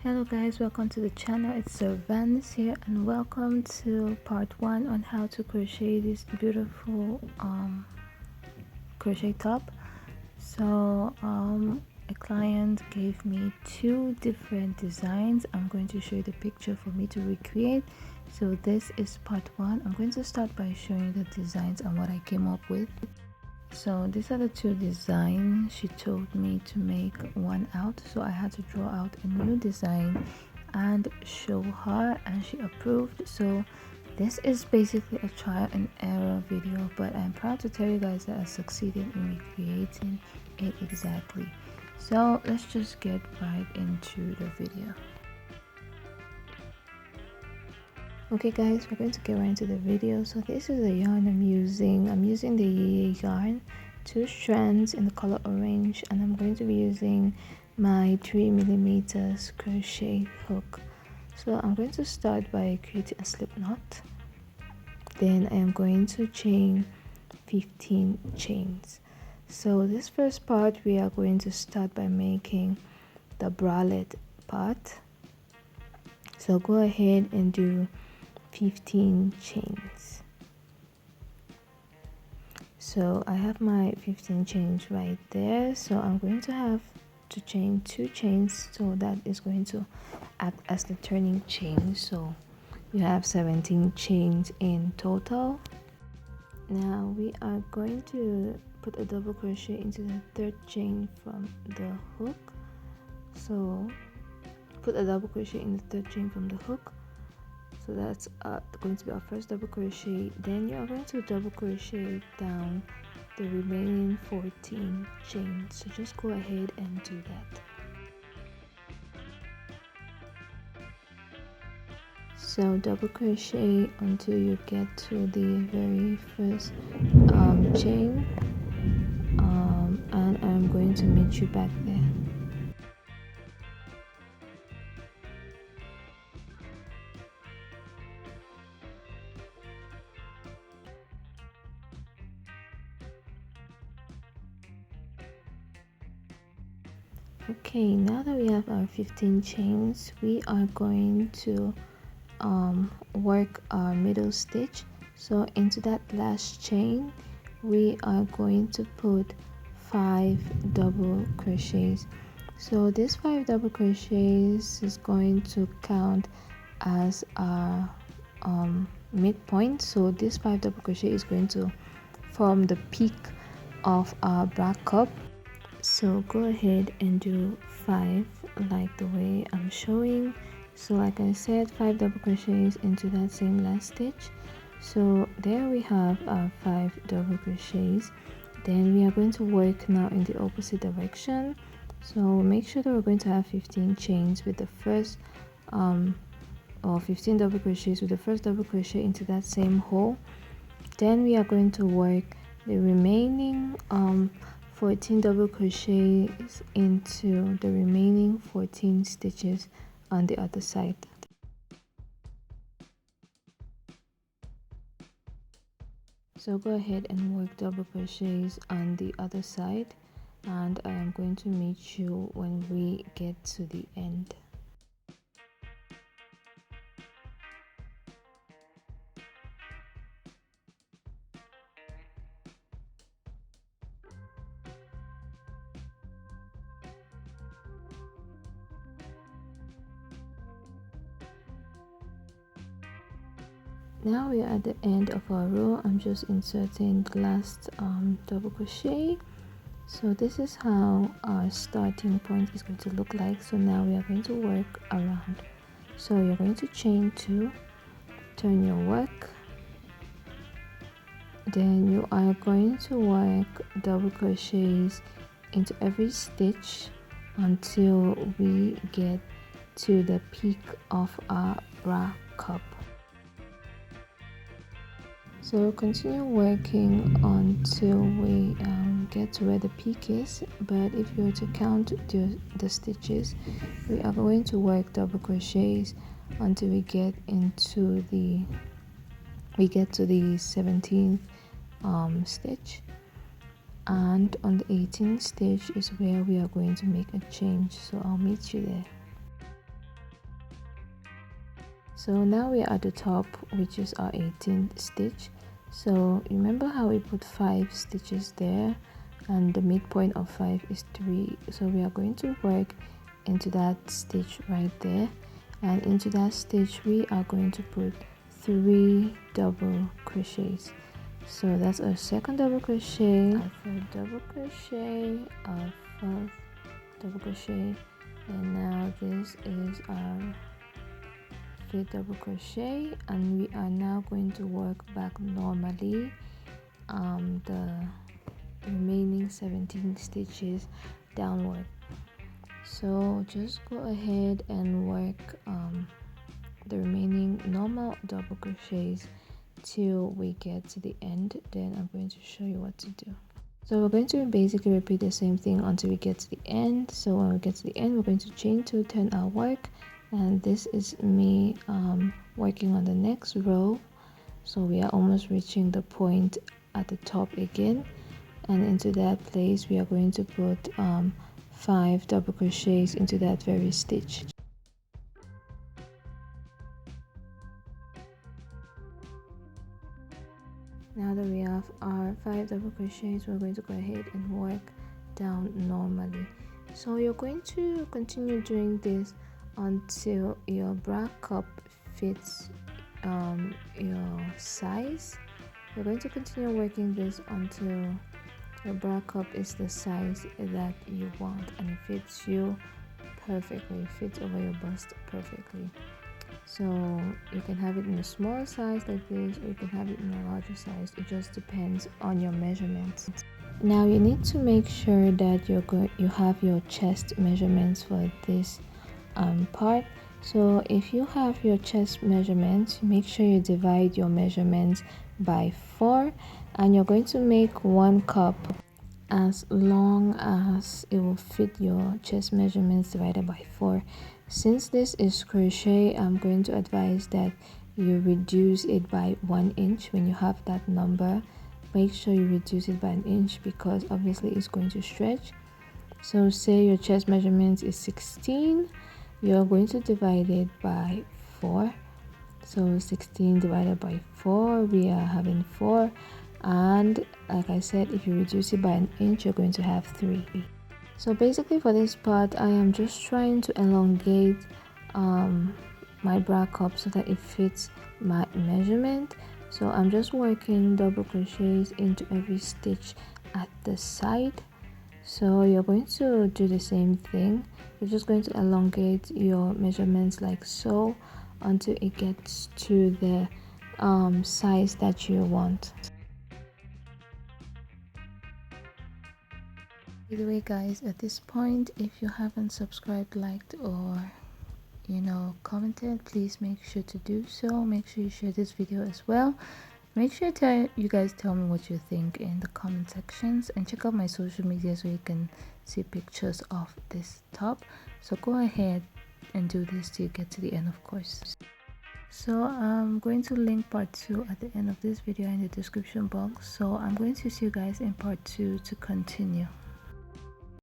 Hello guys, welcome to the channel. It's Vans here and welcome to part 1 on how to crochet this beautiful crochet top. So a client gave me 2 different designs. I'm going to show you the picture for me to recreate. So this is part 1. I'm going to start by showing the designs and what I came up with. So these are the 2 designs. She told me to make one out, so I had to draw out a new design and show her, and she approved. So this is basically a trial and error video, but I'm proud to tell you guys that I succeeded in recreating it exactly. So let's just get right into the video. Okay guys, we're going to get right into the video. So this is the yarn I'm using the yarn, 2 strands in the color orange, and I'm going to be using my 3mm crochet hook. So I'm going to start by creating a slip knot, then I am going to chain 15 chains. So this first part we are going to start by making the bralette part, so go ahead and do 15 chains. So I have my 15 chains right there, so I'm going to have to chain 2 chains, so that is going to act as the turning chain. So you have 17 chains in total. Now we are going to put a double crochet into the 3rd chain from the hook. So put a double crochet in the 3rd chain from the hook. So that's going to be our first double crochet. Then you are going to double crochet down the remaining 14 chains. So just go ahead and do that. So double crochet until you get to the very first chain, and I'm going to meet you back there. Okay, now that we have our 15 chains, we are going to work our middle stitch. So into that last chain we are going to put 5 double crochets. So this 5 double crochets is going to count as our midpoint. So this 5 double crochet is going to form the peak of our bra cup. So go ahead and do 5 like the way I'm showing. So like I said, 5 double crochets into that same last stitch. So there we have our 5 double crochets. Then we are going to work now in the opposite direction. So make sure that we're going to have 15 chains with the first or 15 double crochets with the first double crochet into that same hole. Then we are going to work the remaining 14 double crochets into the remaining 14 stitches on the other side. So go ahead and work double crochets on the other side, and I am going to meet you when we get to the end. Now we are at the end of our row. I'm just inserting the last double crochet. So this is how our starting point is going to look like. So now we are going to work around. So you're going to chain 2, turn your work, then you are going to work double crochets into every stitch until we get to the peak of our bra cup. So continue working until we get to where the peak is, but if you were to count the stitches, we are going to work double crochets until we get to the 17th stitch, and on the 18th stitch is where we are going to make a change. So I'll meet you there. So now we are at the top, which is our 18th stitch. So remember how we put 5 stitches there, and the midpoint of 5 is 3. So we are going to work into that stitch right there, and into that stitch we are going to put 3 double crochets. So that's our second double crochet, our third double crochet, our fourth double crochet, and now this is our fifth double crochet, and we are now going to work back normally the remaining 17 stitches downward. So just go ahead and work the remaining normal double crochets till we get to the end. Then I'm going to show you what to do. So we're going to basically repeat the same thing until we get to the end. So when we get to the end, we're going to chain 2, turn our work, and this is me working on the next row. So we are almost reaching the point at the top again, and into that place we are going to put 5 double crochets into that very stitch. Now that we have our 5 double crochets, we're going to go ahead and work down normally. So you're going to continue doing this until your bra cup fits your size. You're going to continue working this until your bra cup is the size that you want and it fits you perfectly, it fits over your bust perfectly. So you can have it in a smaller size like this, or you can have it in a larger size. It just depends on your measurements. Now you need to make sure that you have your chest measurements for this part. So if you have your chest measurements, make sure you divide your measurements by 4, and you're going to make 1 cup as long as it will fit your chest measurements divided by 4. Since this is crochet, I'm going to advise that you reduce it by 1 inch. When you have that number, make sure you reduce it by 1 inch, because obviously it's going to stretch. So say your chest measurements is 16, you're going to divide it by 4. So 16 divided by 4, we are having 4, and like I said, if you reduce it by 1 inch, you're going to have 3. So basically for this part, I am just trying to elongate my bra cup so that it fits my measurement. So I'm just working double crochets into every stitch at the side. So you're going to do the same thing. You're just going to elongate your measurements like so until it gets to the size that you want. By the way guys, at this point, if you haven't subscribed, liked, or commented, please make sure to do so. Make sure you share this video as well. Make sure you guys tell me what you think in the comment sections, and check out my social media so you can see pictures of this top. So go ahead and do this till you get to the end, of course. So I'm going to link part 2 at the end of this video in the description box. So I'm going to see you guys in part 2 to continue.